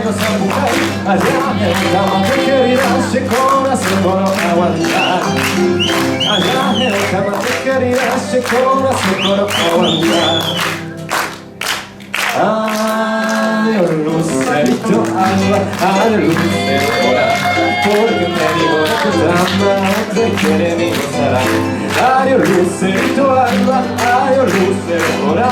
años a buscar. Allá en la cama te querías, ese corazón por no aguantar. Allá en la cama te querías, ese corazón por no aguantar. Adiós Lucerito alba, adiós Lucerito hora, porque me digo que tu trama te quiere mi gozará. Adiós Lucerito alba, adiós Lucerito hora.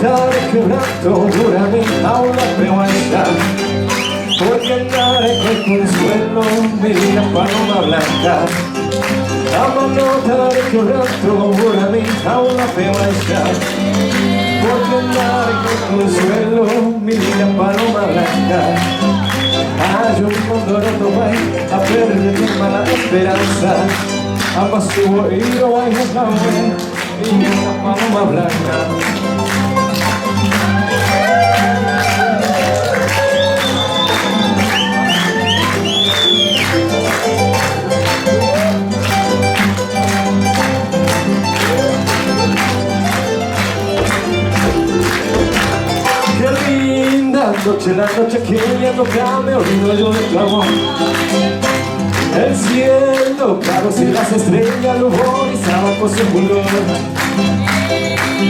De quebranto, júrame, aún la veo estar, porque andaré con consuelo, mi vida paloma blanca. Amanota de quebranto, júrame, aún la veo estar, porque andaré con consuelo, mi vida paloma blanca. Hay un mundo roto, a perder mi mala esperanza. Ambas tu oído, hay una buena, mi vida paloma blanca. Noche, la noche que ya nunca me olvido yo de tu amor. El cielo claro sin las estrellas ruborizaban con su color.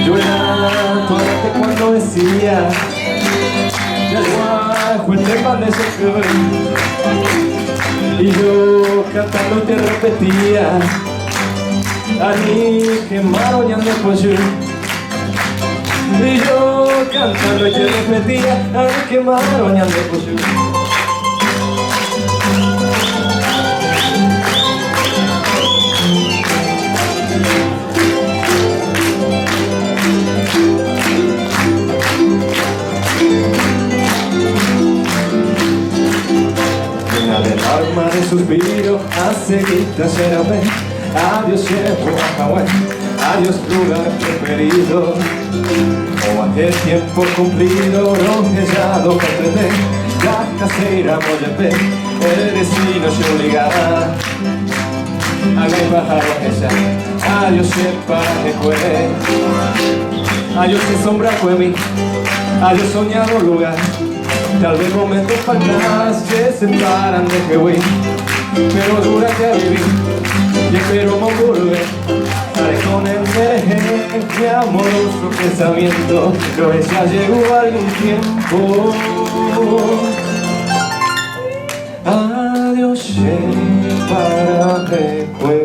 Yo era tu amante cuando decía del guajo el tema de ese flor. Y yo cantando te repetía ahí quemaron ya me pollo. Y yo cantando y te repetía ay que maroña de pollo. Llena del alma de suspiro a seguirte será ver. Adiós siempre a Hawái, adiós lugar preferido. O aquel tiempo cumplido, lo que ya lo comprendé. La caseira mollepe, el destino se obligará a que bajar ella. Adiós siempre que fue, adiós sin sombra fue mí, adiós soñado lugar. Tal vez momentos faltas que separan de que voy, pero durante a vivir y espero volver. Haré con el mi amoroso pensamiento, pero ya llegó algún tiempo. Adiós, para recuerdo.